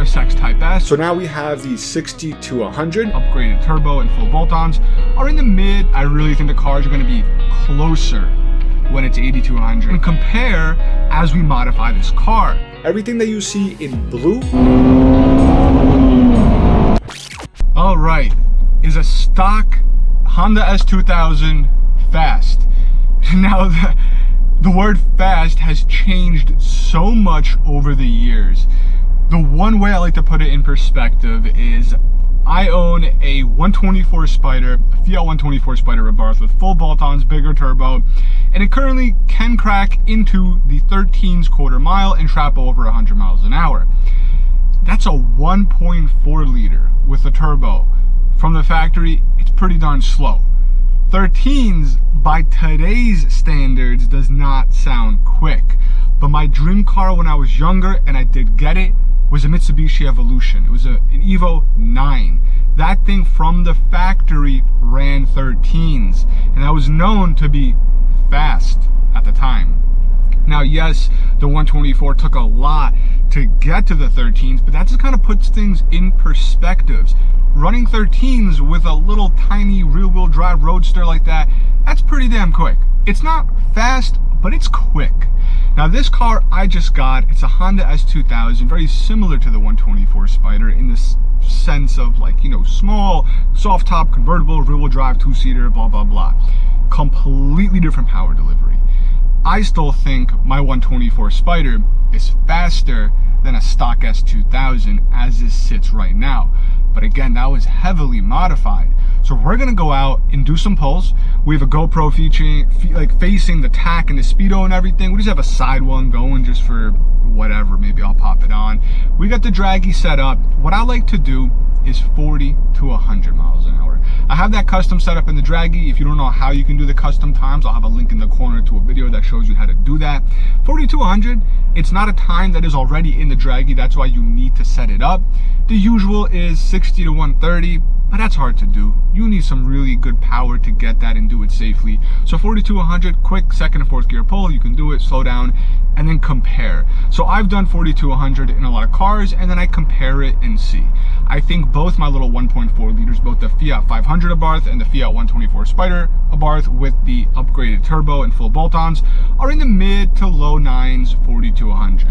RSX Type S. So now we have the 60 to 100. Upgraded turbo and full bolt-ons are in the mid. I really think the cars are going to be closer when it's 80 to 100. And compare as we modify this car. Everything that you see in blue. All right, is a stock Honda S2000 fast. Now the word fast has changed so much over the years. The one way I like to put it in perspective is I own a 124 Spider, a Fiat 124 Spider Abarth with full bolt-ons, bigger turbo, and it currently can crack into the 13s quarter mile and trap over 100 miles an hour. That's a 1.4 liter with a turbo. From the factory, it's pretty darn slow. 13s, by today's standards, does not sound quick. But my dream car when I was younger, and I did get it, was a Mitsubishi Evolution. It was an Evo 9. That thing from the factory ran 13s, and that was known to be fast at the time. Now, yes, the 124 took a lot to get to the 13s, but that just kind of puts things in perspectives. Running 13s with a little tiny rear-wheel drive roadster like that, that's pretty damn quick. It's not fast, but it's quick. Now, this car I just got, it's a Honda S2000, very similar to the 124 Spider in this sense of, like, you know, small, soft top, convertible, rear-wheel drive, two-seater, blah, blah, blah. Completely different power delivery. I still think my 124 Spider is faster than a stock S2000 as this sits right now. But again, that was heavily modified. So we're gonna go out and do some pulls. We have a GoPro featuring, like, facing the tack and the speedo and everything. We just have a side one going just for whatever, maybe I'll pop it on. We got the draggy set up. What I like to do is 40 to 100 miles an hour. I have that custom set up in the draggy. If you don't know how you can do the custom times, I'll have a link in the corner to a video that shows you how to do that. 40 to 100, it's not a time that is already in the draggy. That's why you need to set it up. The usual is 60 to 130, but that's hard to do. You need some really good power to get that and do it safely. So 40 to 100, quick second and fourth gear pull, you can do it, slow down, and then compare. So I've done 40 to 100 in a lot of cars, and then I compare it and see. I think both my little 1.4 liters, both the Fiat 500 Abarth and the Fiat 124 Spider Abarth with the upgraded turbo and full bolt-ons, are in the mid to low 9s, 40 to 100.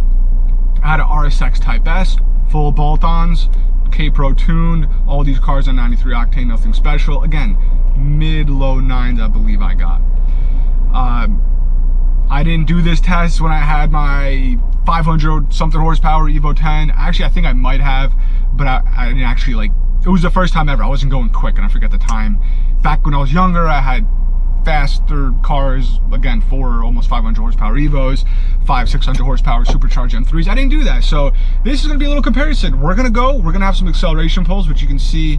I had an RSX Type S, full bolt-ons, K-Pro tuned, all these cars are 93 octane, nothing special. Again, mid-low 9s I believe I got. I didn't do this test when I had my 500 something horsepower Evo 10. Actually, I think I might have, but I didn't actually, like, it was the first time ever. I wasn't going quick, and I forget the time. Back when I was younger, I had faster cars, again, almost 500 horsepower Evos, 600 horsepower supercharged M3s. I didn't do that. So this is gonna be a little comparison. We're gonna have some acceleration pulls, which you can see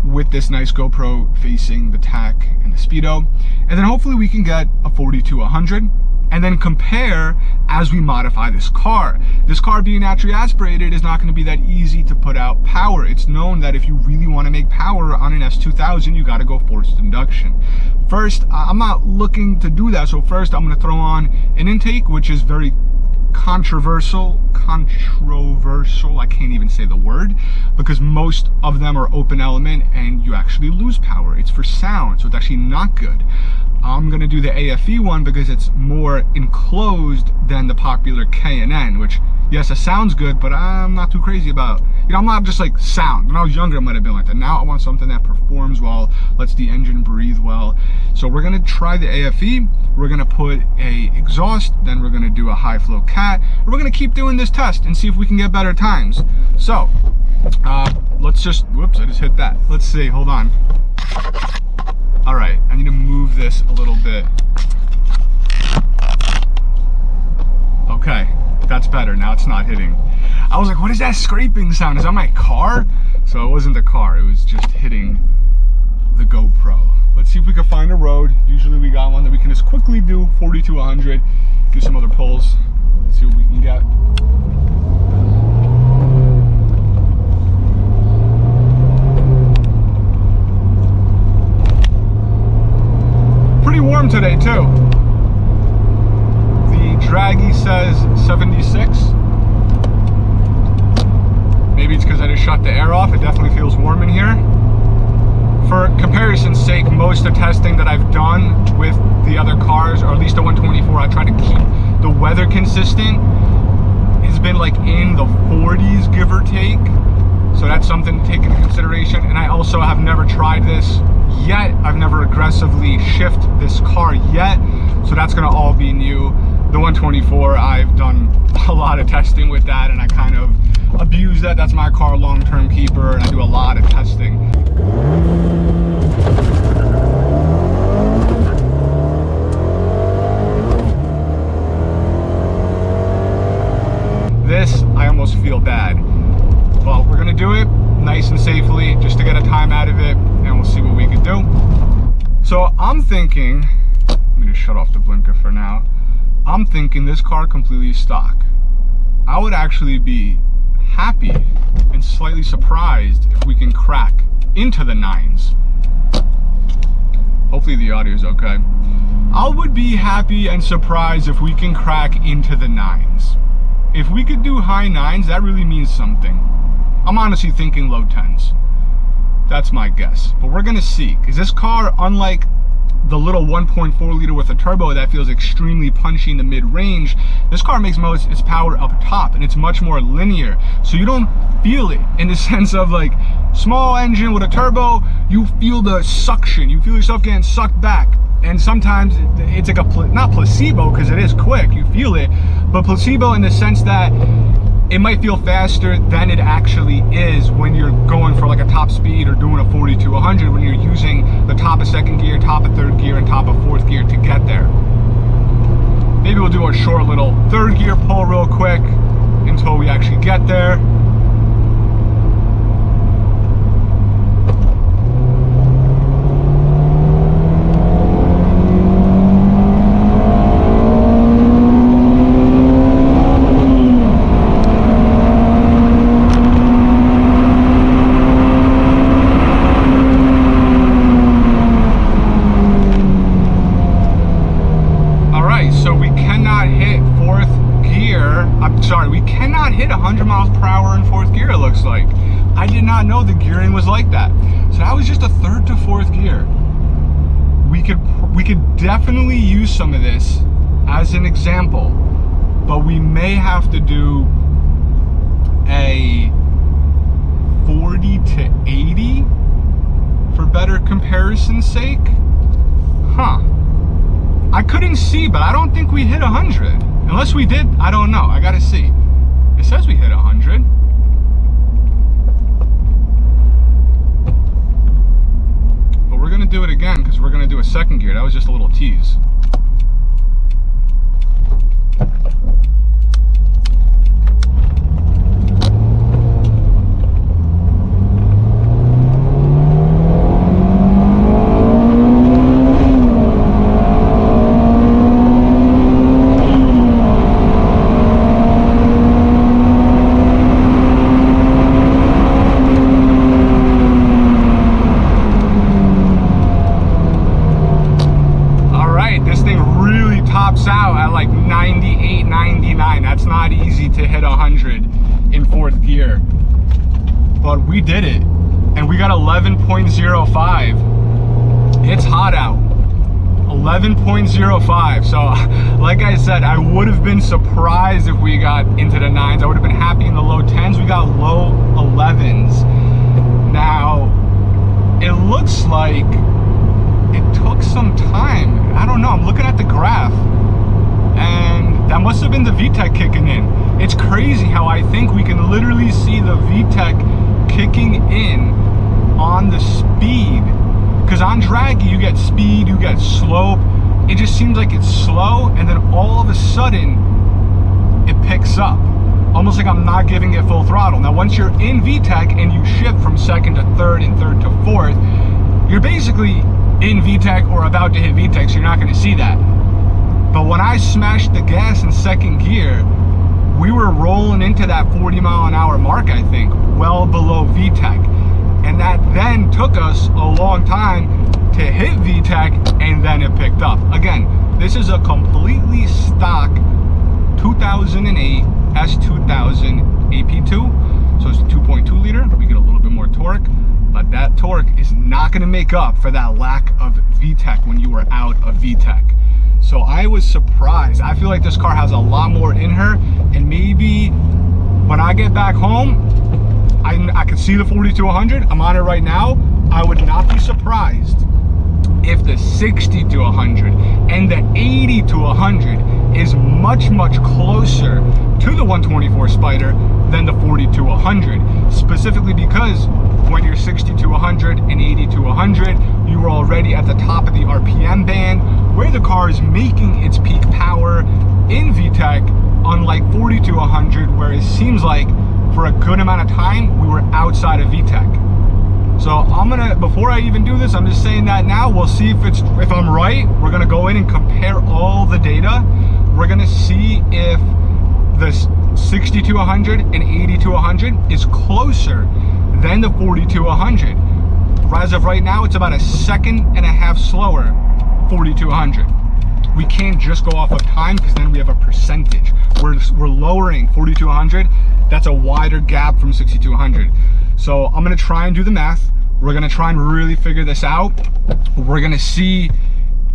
with this nice GoPro facing the tack and the speedo. And then hopefully we can get a 40 to 100 and then compare as we modify this car. This car being naturally aspirated is not gonna be that easy to put out power. It's known that if you really wanna make power on an S2000, you gotta go forced induction. First, I'm not looking to do that. So first I'm gonna throw on an intake, which is very controversial, I can't even say the word, because most of them are open element and you actually lose power. It's for sound, so it's actually not good. I'm gonna do the AFE one because it's more enclosed than the popular K&N, which, yes, it sounds good, but I'm not too crazy about. You know, I'm not just like sound. When I was younger, I might have been like that. Now I want something that performs well, lets the engine breathe well. So we're gonna try the AFE. We're gonna put a exhaust, then we're gonna do a high flow cat. We're gonna keep doing this test and see if we can get better times. So, let's just, whoops, I just hit that. Let's see, hold on. All right, I need to move this a little bit. Okay, that's better. Now it's not hitting. I was like, what is that scraping sound? Is that my car? So it wasn't the car, it was just hitting the GoPro. Let's see if we can find a road. Usually we got one that we can just quickly do 40 to 100, do some other pulls, see what we can get. Pretty warm today too. The draggy says 76. Maybe shut the air off. It definitely feels warm in here. For comparison's sake, most of the testing that I've done with the other cars, or at least the 124, I try to keep the weather consistent. It's been like in the 40s, give or take. So that's something to take into consideration. And I also have never tried this yet. I've never aggressively shifted this car yet. So that's gonna all be new. The 124, I've done a lot of testing with that, and I kind of abuse that. That's my car long-term keeper, and I do a lot of testing. This, I almost feel bad. Well, we're gonna do it nice and safely, just to get a time out of it, and we'll see what we can do. So I'm thinking, let me just shut off the blinker for now. I'm thinking this car completely stock. I would actually be happy and slightly surprised if we can crack into the 9s. Hopefully the audio is okay. I would be happy and surprised if we can crack into the 9s. If we could do high 9s, that really means something. I'm honestly thinking low 10s. That's my guess. But we're gonna see, because this car, unlike the little 1.4 liter with a turbo that feels extremely punchy in the mid-range, this car makes most its power up top, and it's much more linear. So you don't feel it in the sense of like small engine with a turbo, you feel the suction, you feel yourself getting sucked back. And sometimes it's like not placebo, because it is quick, you feel it, but placebo in the sense that it might feel faster than it actually is when you're going for like a top speed or doing a 40 to 100, when you're using the top of second gear, top of third gear, and top of fourth gear to get there. Maybe we'll do a short little third gear pull real quick until we actually get there. We cannot hit 100 miles per hour in fourth gear, it looks like. I did not know the gearing was like that. So that was just a third to fourth gear. We could definitely use some of this as an example, but we may have to do a 40 to 80 for better comparison's sake. Huh. I couldn't see, but I don't think we hit 100. Unless we did, I don't know. I gotta see. It says we hit 100. But we're gonna do it again because we're gonna do a second gear. That was just a little tease. Out at like 98, 99. That's not easy to hit 100 in fourth gear, but we did it, and we got 11.05. It's hot out. 11.05. So like I said, I would have been surprised if we got into the 9s. I would have been happy in the low 10s. We got low 11s. Now it looks like it took some time. I don't know, I'm looking at the graph, and that must have been the VTEC kicking in. It's crazy how I think we can literally see the VTEC kicking in on the speed. Because on draggy, you get speed, you get slope. It just seems like it's slow, and then all of a sudden, it picks up. Almost like I'm not giving it full throttle. Now, once you're in VTEC and you shift from second to third and third to fourth, you're basically in VTEC or about to hit VTEC, so you're not gonna see that. But when I smashed the gas in second gear, we were rolling into that 40 mile an hour mark, I think, well below VTEC. And that then took us a long time to hit VTEC, and then it picked up. Again, this is a completely stock 2008 S2000 AP2. So it's a 2.2 liter. We torque, but that torque is not going to make up for that lack of VTEC when you were out of VTEC. So I was surprised. I feel like this car has a lot more in her, and maybe when I get back home, I can see the 4200. I'm on it right now. I would not be surprised if the 60 to 100 and the 80 to 100 is much closer to the 124 Spider than the 40 to 100, specifically because when you're 60 to 100 and 80 to 100, you are already at the top of the RPM band where the car is making its peak power in VTEC, unlike 40 to 100, where it seems like for a good amount of time we were outside of VTEC. So I'm gonna, before I even do this, I'm just saying that now. We'll see if I'm right. We're gonna go in and compare all the data. We're gonna see if the 60 to 100 and 80 to 100 is closer than the 40 to 100. As of right now, it's about a 1.5 seconds slower 40 to 100. We can't just go off of time because then we have a percentage. We're lowering 40 to 100. That's a wider gap from 60 to 100. So I'm gonna try and do the math. We're gonna try and really figure this out. We're gonna see,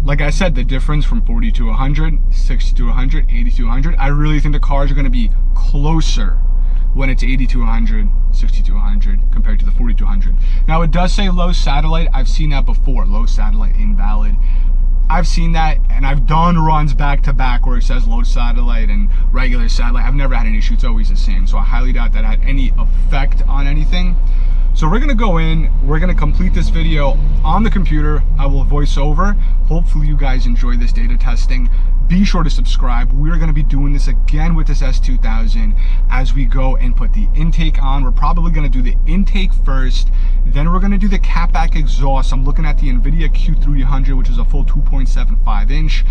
like I said, the difference from 40 to 100, 60 to 100, 80 to 100. I really think the cars are gonna be closer when it's 80 to 100, 60 to 100 compared to the 40 to 100. Now it does say low satellite. I've seen that before, low satellite invalid. I've seen that, and I've done runs back to back where it says low satellite and regular satellite. I've never had an issue. It's always the same. So I highly doubt that had any effect on anything. So we're gonna go in, we're gonna complete this video on the computer. I will voice over. Hopefully you guys enjoy this data testing. Be sure to subscribe. We're gonna be doing this again with this S2000 as we go and put the intake on. We're probably gonna do the intake first, then we're gonna do the catback exhaust. I'm looking at the NVIDIA Q300, which is a full 2.75 inch.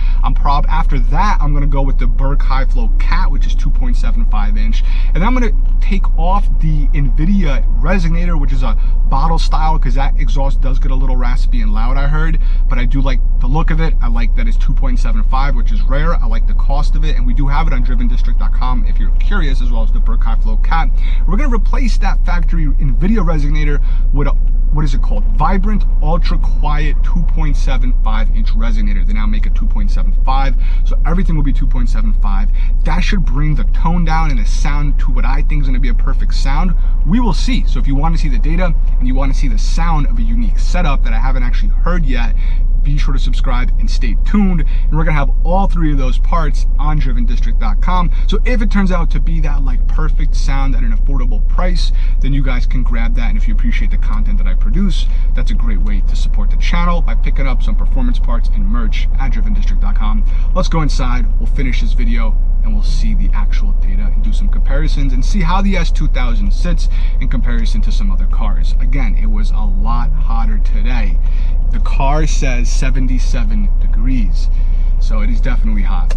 After that, I'm gonna go with the Burke High Flow Cat, which is 2.75 inch. And then I'm gonna take off the NVIDIA Resonator, which is a bottle style, because that exhaust does get a little raspy and loud, I heard, but I do like the look of it. I like that it's 2.75, which is rare. I like the cost of it, and we do have it on drivendistrict.com if you're curious, as well as the Burke High Flow Cat. We're gonna replace that factory NVIDIA Resonator with a, what is it called? Vibrant Ultra Quiet 2.75 inch resonator. They now make a 2.75, so everything will be 2.75. That should bring the tone down and the sound to what I think is gonna be a perfect sound. We will see. So if you want to see the data and you want to see the sound of a unique setup that I haven't actually heard yet, be sure to subscribe and stay tuned. And we're gonna have all three of those parts on drivendistrict.com. So if it turns out to be that like perfect sound at an affordable price, then you guys can grab that. And if you appreciate the content that I produce, that's a great way to support the channel by picking up some performance parts and merch at drivendistrict.com. Let's go inside, we'll finish this video, and we'll see the actual data and do some comparisons and see how the S2000 sits in comparison to some other cars. Again, it was a lot hotter today. The car says 77 degrees, so it is definitely hot.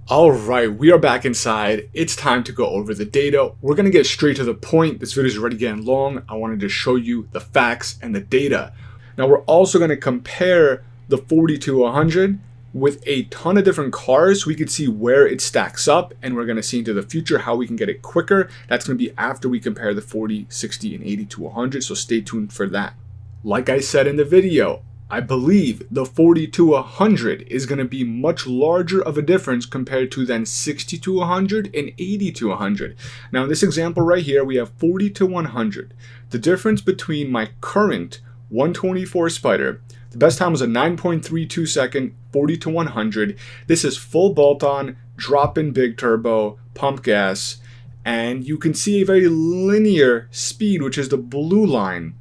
All right, we are back inside. It's time to go over the data. We're gonna get straight to the point. This video is already getting long. I wanted to show you the facts and the data. Now we're also gonna compare the 40 to 100 with a ton of different cars so we can see where it stacks up, and we're going to see into the future how we can get it quicker. That's going to be after we compare the 40, 60, and 80 to 100, so stay tuned for that. Like I said in the video, I believe the 40 to 100 is going to be much larger of a difference compared to than 60 to 100 and 80 to 100. Now in this example right here, we have 40 to 100. The difference between my current 124 Spider, the best time was a 9.32 second, 40 to 100. This is full bolt-on, drop-in big turbo, pump gas, and you can see a very linear speed, which is the blue line.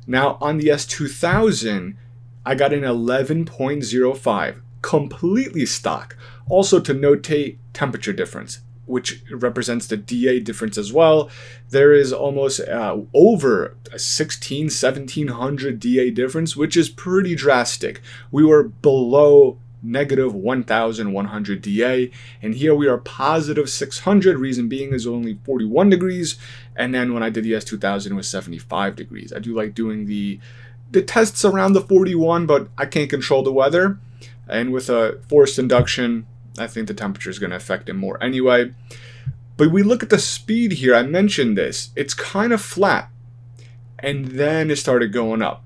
Now on the S2000, I got an 11.05, completely stock. Also to notate temperature difference, which represents the DA difference as well. There is almost over a 1700 DA difference, which is pretty drastic. We were below negative 1100 DA, and here we are positive 600. Reason being is only 41 degrees, and then when I did the S2000 it was 75 degrees. I do like doing the tests around the 41, but I can't control the weather, and with a forced induction I think the temperature is going to affect it more anyway. But we look at the speed here, I mentioned this, it's kind of flat. and then it started going up.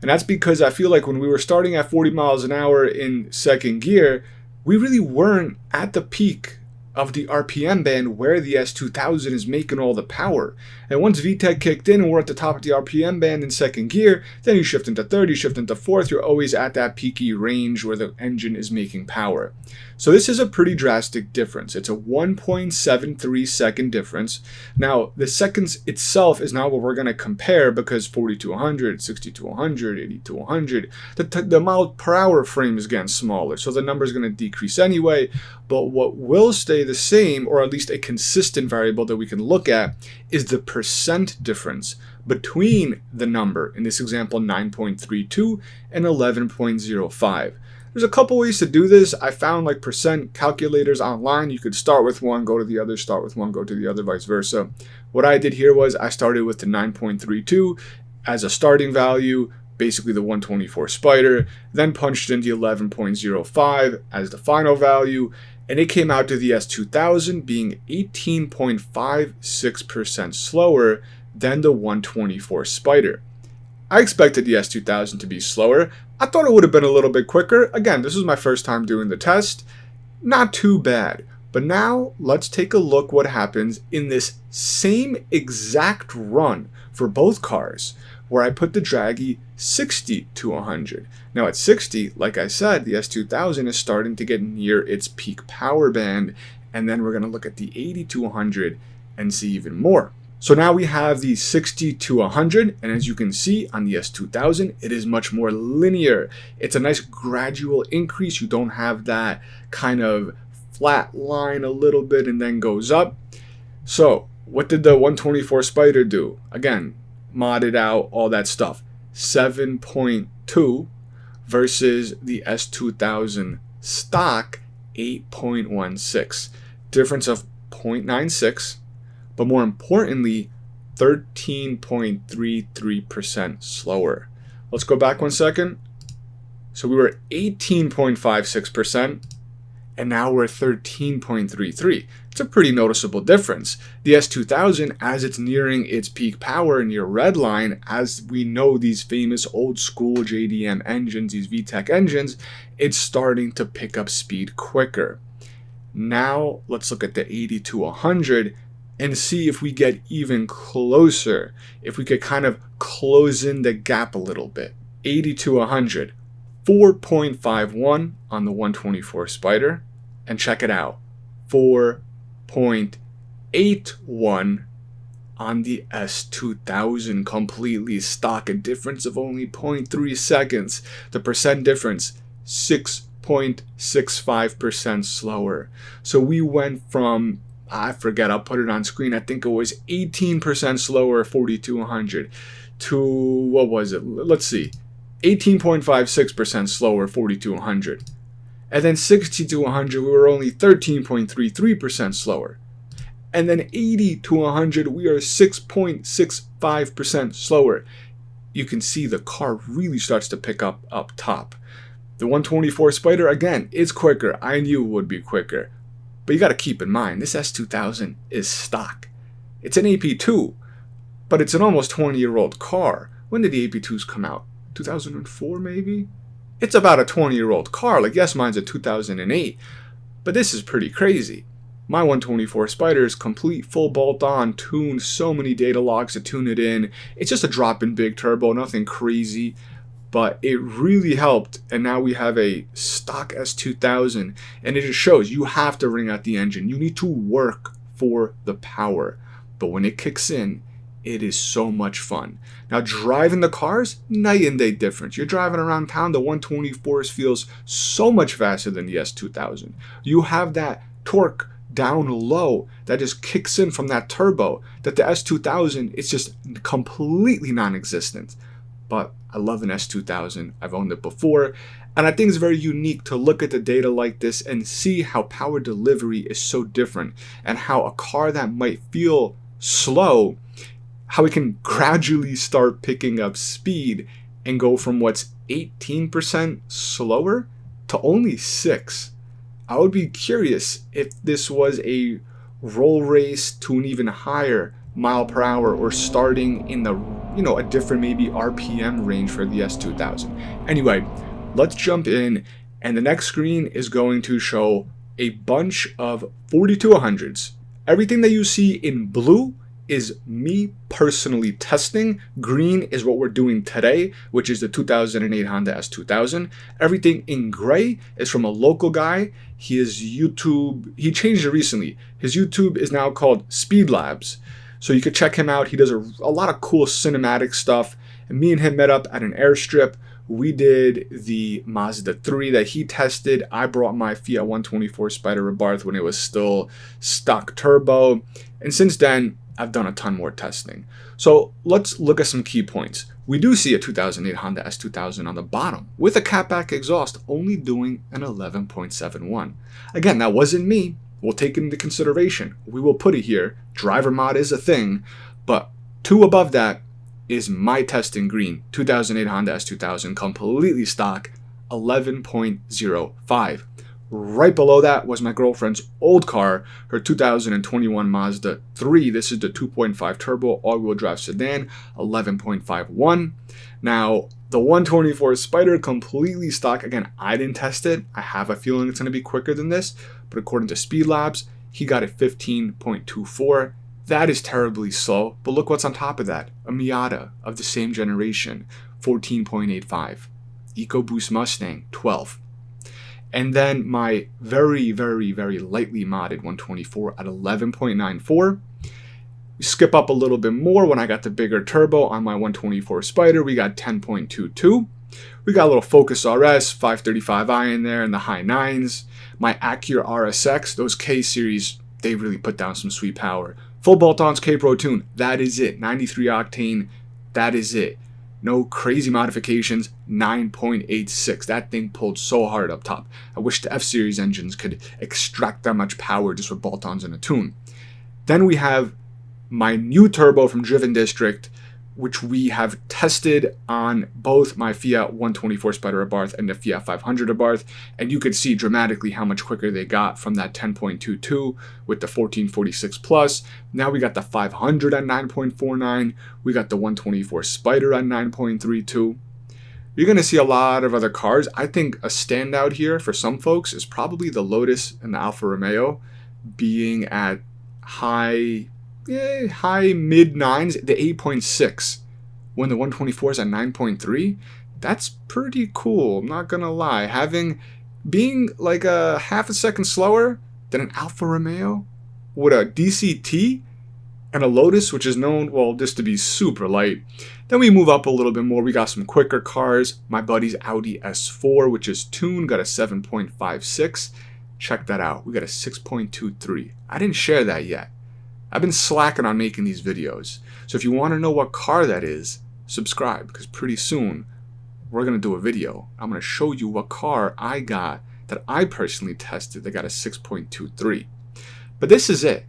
And that's because I feel like when we were starting at 40 miles an hour in second gear, we really weren't at the peak of the RPM band where the S2000 is making all the power. And once VTEC kicked in and we're at the top of the RPM band in second gear, then you shift into third, you shift into fourth, you're always at that peaky range where the engine is making power. So this is a pretty drastic difference. It's a 1.73 second difference. Now, the seconds itself is not what we're going to compare because 40 to 100, 60 to 100, 80 to 100, the mile per hour frame is getting smaller. So the number is going to decrease anyway. But what will stay the same, or at least a consistent variable that we can look at, is the percent difference between the number, in this example 9.32 and 11.05. There's a couple ways to do this. I found like percent calculators online. You could start with one, go to the other, start with one, go to the other, vice versa. What I did here was I started with the 9.32 as a starting value, basically the 124 Spider, then punched in the 11.05 as the final value, and it came out to the S2000 being 18.56% slower than the 124 Spider. I expected the S2000 to be slower. I thought it would have been a little bit quicker. Again, this was my first time doing the test. Not too bad. But now let's take a look what happens in this same exact run for both cars, where I put the Dragy 60 to 100. Now at 60, like I said, the S2000 is starting to get near its peak power band, and then we're going to look at the 80 to 100 and see even more. So now we have the 60 to 100, and as you can see on the S2000, it is much more linear. It's a nice gradual increase. You don't have that kind of flat line a little bit and then goes up. So what did the 124 Spider do? Again, modded out, all that stuff. 7.2 versus the S2000 stock 8.16. Difference of 0.96. But more importantly, 13.33% slower. Let's go back 1 second. So we were 18.56%, and now we're 13.33. It's a pretty noticeable difference. The S2000, as it's nearing its peak power near red line, as we know these famous old school JDM engines, these VTEC engines, it's starting to pick up speed quicker. Now let's look at the 80 to 100 and see if we get even closer, if we could kind of close in the gap a little bit. 80 to 100, 4.51 on the 124 Spider, and check it out, 4.81 on the S2000, completely stock, a difference of only 0.3 seconds. The percent difference, 6.65% slower. So we went from, I forget, I'll put it on screen, I think it was 18% slower 40 to 100 to, what was it? Let's see, 18.56% slower 40 to 100. And then 60 to 100, we were only 13.33% slower. And then 80 to 100, we are 6.65% slower. You can see the car really starts to pick up top. The 124 Spider, again, is quicker. I knew it would be quicker. But you got to keep in mind, this S2000 is stock. It's an AP2, but it's an almost 20-year-old car. When did the AP2s come out? 2004 maybe? It's about a 20-year-old car. Like, yes, mine's a 2008, but this is pretty crazy. My 124 Spider is complete, full bolt-on, tuned, so many data logs to tune it in. It's just a drop-in big turbo, nothing crazy. But it really helped, and now we have a stock S2000, and it just shows you have to wring out the engine. You need to work for the power, but when it kicks in, it is so much fun. Now driving the cars, night and day difference. You're driving around town, the 124 feels so much faster than the S2000. You have that torque down low that just kicks in from that turbo, that the S2000, it's just completely non-existent. But I love an S2000. I've owned it before, and I think it's very unique to look at the data like this and see how power delivery is so different, and how a car that might feel slow, how it can gradually start picking up speed and go from what's 18% slower to only 6. I would be curious if this was a roll race to an even higher mile per hour, or starting in the a different maybe RPM range for the S2000. Anyway, let's jump in, and the next screen is going to show a bunch of 4200s. Everything that you see in blue is me personally testing. Green is what we're doing today, which is the 2008 Honda S2000. Everything in gray is from a local guy. He changed it recently. His YouTube is now called Speed Labs. So you could check him out. He does a lot of cool cinematic stuff. And me and him met up at an airstrip. We did the Mazda 3 that he tested. I brought my Fiat 124 Spider Abarth when it was still stock turbo. And since then, I've done a ton more testing. So let's look at some key points. We do see a 2008 Honda S2000 on the bottom with a catback exhaust only doing an 11.71. Again, that wasn't me. We'll take it into consideration. We will put it here. Driver mod is a thing, but 2 above that is my test in green. 2008 Honda S2000, completely stock, 11.05. Right below that was my girlfriend's old car, her 2021 Mazda 3. This is the 2.5 turbo all-wheel drive sedan, 11.51. Now, the 124 Spider, completely stock. Again, I didn't test it. I have a feeling it's going to be quicker than this, but according to Speed Labs, he got it 15.24. That is terribly slow, but look what's on top of that. A Miata of the same generation, 14.85. EcoBoost Mustang, 12. And then my very, very, very lightly modded 124 at 11.94. We skip up a little bit more when I got the bigger turbo on my 124 Spider. We got 10.22. We got a little Focus RS, 535i in there in the high 9s. My Acura RSX, those K series, they really put down some sweet power. Full bolt-ons K-Pro tune, that is it. 93 octane, that is it. No crazy modifications, 9.86. That thing pulled so hard up top. I wish the F-Series engines could extract that much power just with bolt-ons and a tune. Then we have my new turbo from Driven District, which we have tested on both my Fiat 124 Spider Abarth and the Fiat 500 Abarth, and you could see dramatically how much quicker they got from that 10.22 with the 1446 Plus. Now we got the 500 at 9.49, we got the 124 Spider at 9.32. You're going to see a lot of other cars. I think a standout here for some folks is probably the Lotus and the Alfa Romeo being at high mid 9s, the 8.6, when the 124 is at 9.3. That's pretty cool, I'm not gonna lie. Being like a half a second slower than an Alfa Romeo with a DCT and a Lotus, which is known, well, just to be super light. Then we move up a little bit more. We got some quicker cars. My buddy's Audi S4, which is tuned, got a 7.56. Check that out. We got a 6.23. I didn't share that yet. I've been slacking on making these videos. So if you want to know what car that is, subscribe, because pretty soon we're going to do a video. I'm going to show you what car I got that I personally tested that got a 6.23. But this is it.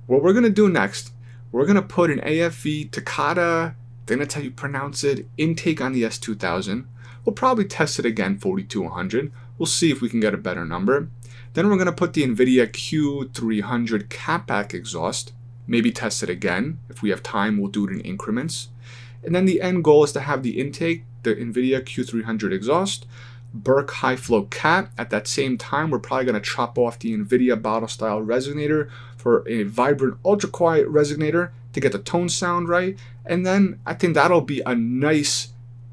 What we're going to do next, we're going to put an AFV Takata, they're going to tell you pronounce it, intake on the S2000. We'll probably test it again, 4200. We'll see if we can get a better number. Then we're going to put the NVIDIA Q300 catback exhaust, maybe test it again. If we have time, we'll do it in increments. And then the end goal is to have the intake, the NVIDIA Q300 exhaust, Burke high flow cat. At that same time, we're probably going to chop off the NVIDIA bottle style resonator for a vibrant ultra quiet resonator to get the tone sound right. And then I think that'll be a nice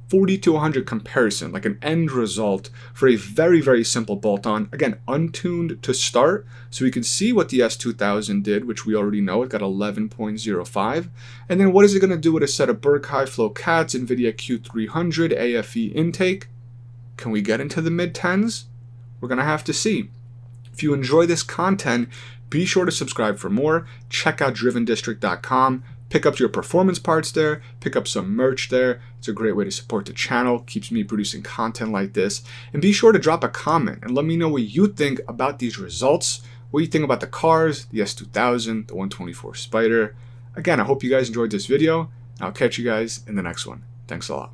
4200 comparison, like an end result for a very, very simple bolt-on. Again, untuned to start, so we can see what the S2000 did, which we already know. It got 11.05. And then what is it going to do with a set of Burke high flow cats, NVIDIA Q300 AFE intake? Can we get into the mid-10s? We're going to have to see. If you enjoy this content, be sure to subscribe for more. Check out drivendistrict.com. Pick up your performance parts there, pick up some merch there. It's a great way to support the channel, keeps me producing content like this. And be sure to drop a comment and let me know what you think about these results, what you think about the cars, the S2000, the 124 Spider. Again, I hope you guys enjoyed this video. I'll catch you guys in the next one. Thanks a lot.